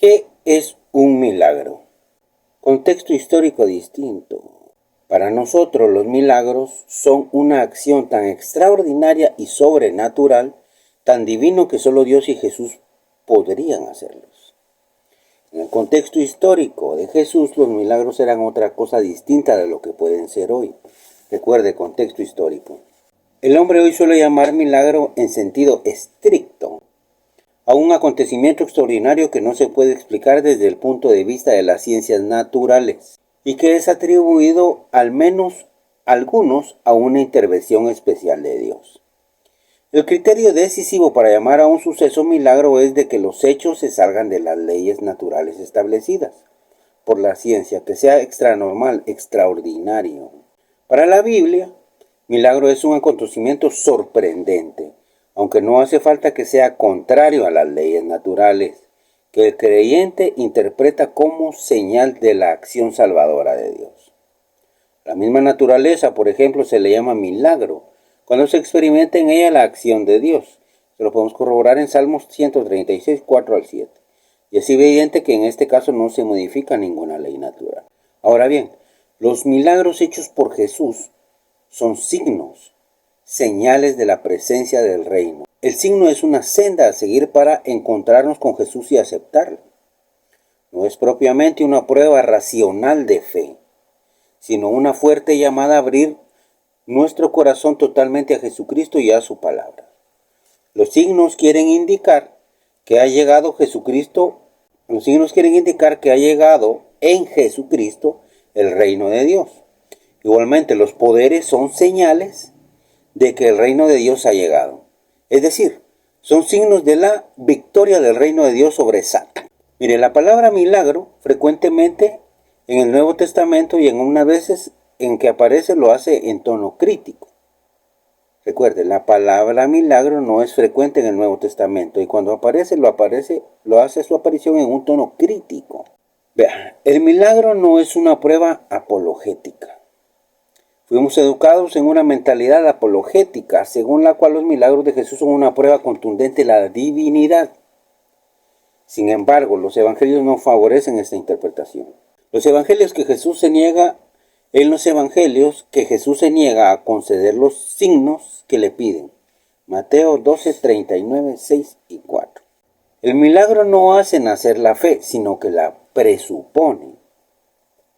¿Qué es un milagro? Contexto histórico distinto. Para nosotros los milagros son una acción tan extraordinaria y sobrenatural, tan divino que solo Dios y Jesús podrían hacerlos. En el contexto histórico de Jesús, los milagros eran otra cosa distinta de lo que pueden ser hoy. Recuerde, contexto histórico. El hombre hoy suele llamar milagro en sentido estricto a un acontecimiento extraordinario que no se puede explicar desde el punto de vista de las ciencias naturales y que es atribuido al menos algunos a una intervención especial de Dios. El criterio decisivo para llamar a un suceso milagro es de que los hechos se salgan de las leyes naturales establecidas por la ciencia, que sea extranormal, extraordinario. Para la Biblia, milagro es un acontecimiento sorprendente, aunque no hace falta que sea contrario a las leyes naturales, que el creyente interpreta como señal de la acción salvadora de Dios. La misma naturaleza, por ejemplo, se le llama milagro, cuando se experimenta en ella la acción de Dios. Se lo podemos corroborar en Salmos 136, 4 al 7. Y es evidente que en este caso no se modifica ninguna ley natural. Ahora bien, los milagros hechos por Jesús son signos, señales de la presencia del reino. El signo es una senda a seguir para encontrarnos con Jesús y aceptarlo. No es propiamente una prueba racional de fe, sino una fuerte llamada a abrir nuestro corazón totalmente a Jesucristo y a su palabra. Los signos quieren indicar que ha llegado Jesucristo, los signos quieren indicar que ha llegado en Jesucristo el reino de Dios. Igualmente, los poderes son señales de que el reino de Dios ha llegado. Es decir, son signos de la victoria del reino de Dios sobre Satan. Mire, la palabra milagro frecuentemente en el Nuevo Testamento y en unas veces en que aparece lo hace en tono crítico. Recuerde, la palabra milagro no es frecuente en el Nuevo Testamento y cuando lo hace su aparición en un tono crítico. Vea, el milagro no es una prueba apologética. Fuimos educados en una mentalidad apologética, según la cual los milagros de Jesús son una prueba contundente de la divinidad. Sin embargo, los evangelios no favorecen esta interpretación. En los evangelios que Jesús se niega a conceder los signos que le piden. Mateo 12, 39, 6 y 4. El milagro no hace nacer la fe, sino que la presupone.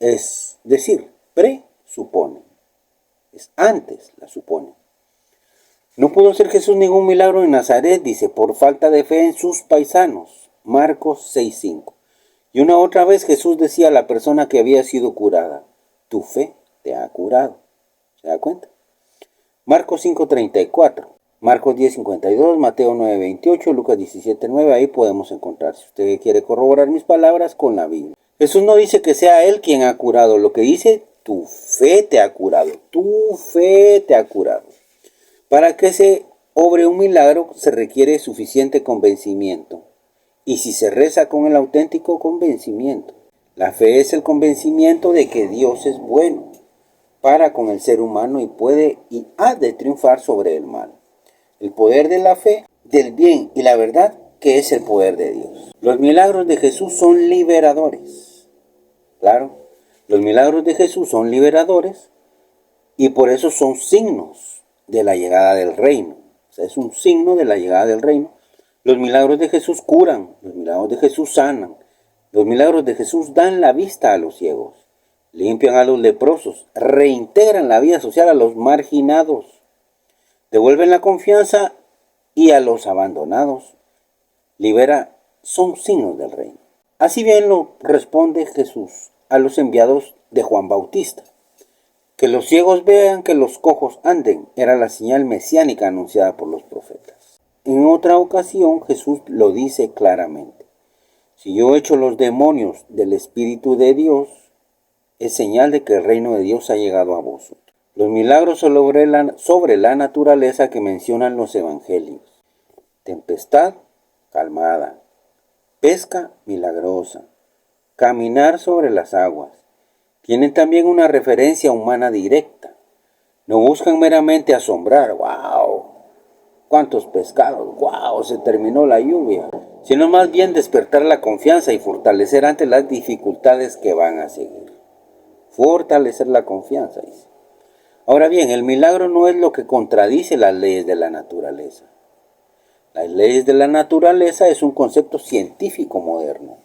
Es decir, presupone. Es antes, la supone. No pudo hacer Jesús ningún milagro en Nazaret, dice, por falta de fe en sus paisanos. Marcos 6:5. Y una otra vez Jesús decía a la persona que había sido curada, tu fe te ha curado. ¿Se da cuenta? Marcos 5:34, Marcos 10:52, Mateo 9:28, Lucas 17:9, ahí podemos encontrar, si usted quiere corroborar mis palabras, con la Biblia. Jesús no dice que sea Él quien ha curado, lo que dice, tu fe te ha curado, tu fe te ha curado. Para que se obre un milagro se requiere suficiente convencimiento. Y si se reza con el auténtico convencimiento, la fe es el convencimiento de que Dios es bueno para con el ser humano y puede y ha de triunfar sobre el mal. El poder de la fe, del bien y la verdad, que es el poder de Dios. Los milagros de Jesús son liberadores. Claro, los milagros de Jesús son liberadores y por eso son signos de la llegada del reino. O sea, es un signo de la llegada del reino. Los milagros de Jesús curan, los milagros de Jesús sanan, los milagros de Jesús dan la vista a los ciegos, limpian a los leprosos, reintegran la vida social a los marginados, devuelven la confianza y a los abandonados, libera, son signos del reino. Así bien lo responde Jesús a los enviados de Juan Bautista. Que los ciegos vean, que los cojos anden, era la señal mesiánica anunciada por los profetas. En otra ocasión Jesús lo dice claramente. Si yo echo los demonios del Espíritu de Dios, es señal de que el reino de Dios ha llegado a vosotros. Los milagros sobre la naturaleza que mencionan los evangelios. Tempestad, calmada. Pesca, milagrosa. Caminar sobre las aguas. Tienen también una referencia humana directa. No buscan meramente asombrar, ¡wow!, ¿Cuántos pescados? ¡Wow! Se terminó la lluvia. Sino más bien despertar la confianza y fortalecer ante las dificultades que van a seguir. Fortalecer la confianza, dice. Ahora bien, el milagro no es lo que contradice las leyes de la naturaleza. Las leyes de la naturaleza es un concepto científico moderno.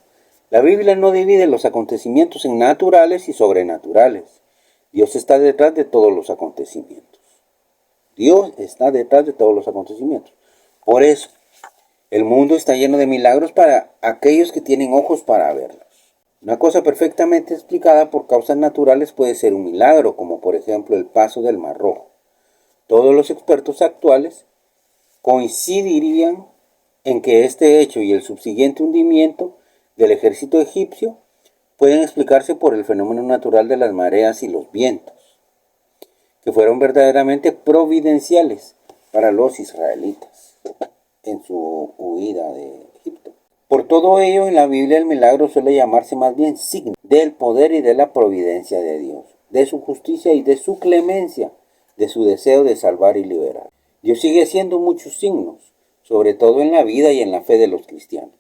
La Biblia no divide los acontecimientos en naturales y sobrenaturales. Dios está detrás de todos los acontecimientos. Dios está detrás de todos los acontecimientos. Por eso, el mundo está lleno de milagros para aquellos que tienen ojos para verlos. Una cosa perfectamente explicada por causas naturales puede ser un milagro, como por ejemplo el paso del Mar Rojo. Todos los expertos actuales coincidirían en que este hecho y el subsiguiente hundimiento del ejército egipcio pueden explicarse por el fenómeno natural de las mareas y los vientos, que fueron verdaderamente providenciales para los israelitas en su huida de Egipto. Por todo ello, en la Biblia el milagro suele llamarse más bien signo del poder y de la providencia de Dios, de su justicia y de su clemencia, de su deseo de salvar y liberar. Dios sigue haciendo muchos signos, sobre todo en la vida y en la fe de los cristianos.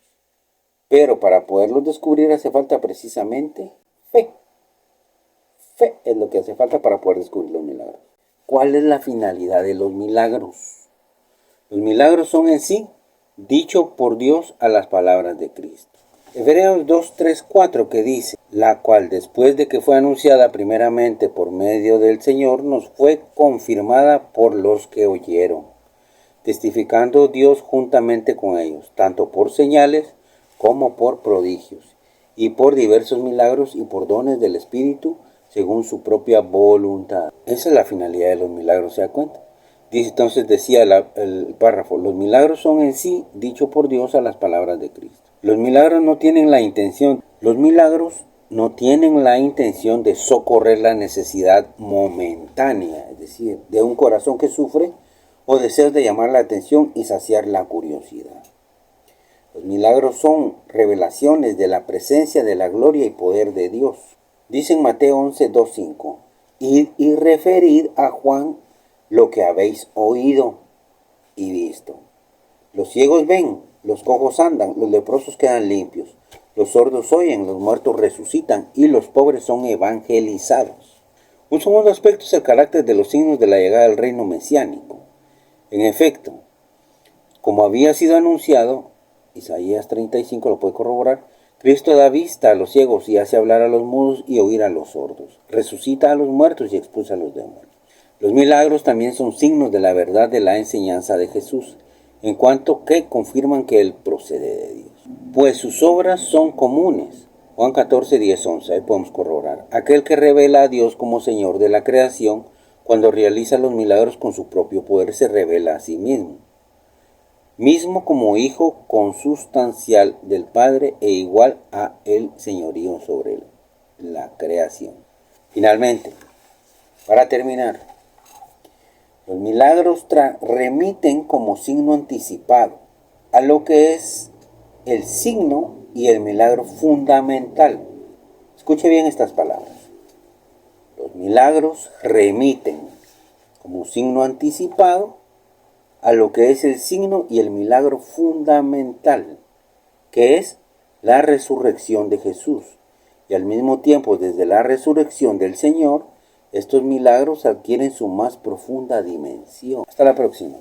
Pero para poderlos descubrir hace falta precisamente fe. Fe es lo que hace falta para poder descubrir los milagros. ¿Cuál es la finalidad de los milagros? Los milagros son en sí dicho por Dios a las palabras de Cristo. Hebreos 2, 3, 4 que dice, la cual después de que fue anunciada primeramente por medio del Señor, nos fue confirmada por los que oyeron, testificando Dios juntamente con ellos, tanto por señales como por prodigios, y por diversos milagros y por dones del Espíritu, según su propia voluntad. Esa es la finalidad de los milagros, ¿se da cuenta? Dice entonces, decía el párrafo, los milagros son en sí dicho por Dios a las palabras de Cristo. Los milagros no tienen la intención de socorrer la necesidad momentánea, es decir, de un corazón que sufre o deseos de llamar la atención y saciar la curiosidad. Los milagros son revelaciones de la presencia, de la gloria y poder de Dios. Dice en Mateo 11, 2, 5, id y referid a Juan lo que habéis oído y visto. Los ciegos ven, los cojos andan, los leprosos quedan limpios, los sordos oyen, los muertos resucitan y los pobres son evangelizados. Un segundo aspecto es el carácter de los signos de la llegada del reino mesiánico. En efecto, como había sido anunciado, Isaías 35 lo puede corroborar, Cristo da vista a los ciegos y hace hablar a los mudos y oír a los sordos. Resucita a los muertos y expulsa a los demonios. Los milagros también son signos de la verdad de la enseñanza de Jesús, en cuanto que confirman que Él procede de Dios. Pues sus obras son comunes. Juan 14, 10, 11, ahí podemos corroborar. Aquel que revela a Dios como Señor de la creación, cuando realiza los milagros con su propio poder, se revela a sí mismo como hijo consustancial del Padre e igual a el señorío sobre la creación. Finalmente, para terminar, los milagros remiten como signo anticipado a lo que es el signo y el milagro fundamental. Escuche bien estas palabras. Los milagros remiten como signo anticipado a lo que es el signo y el milagro fundamental, que es la resurrección de Jesús. Y al mismo tiempo, desde la resurrección del Señor, estos milagros adquieren su más profunda dimensión. Hasta la próxima.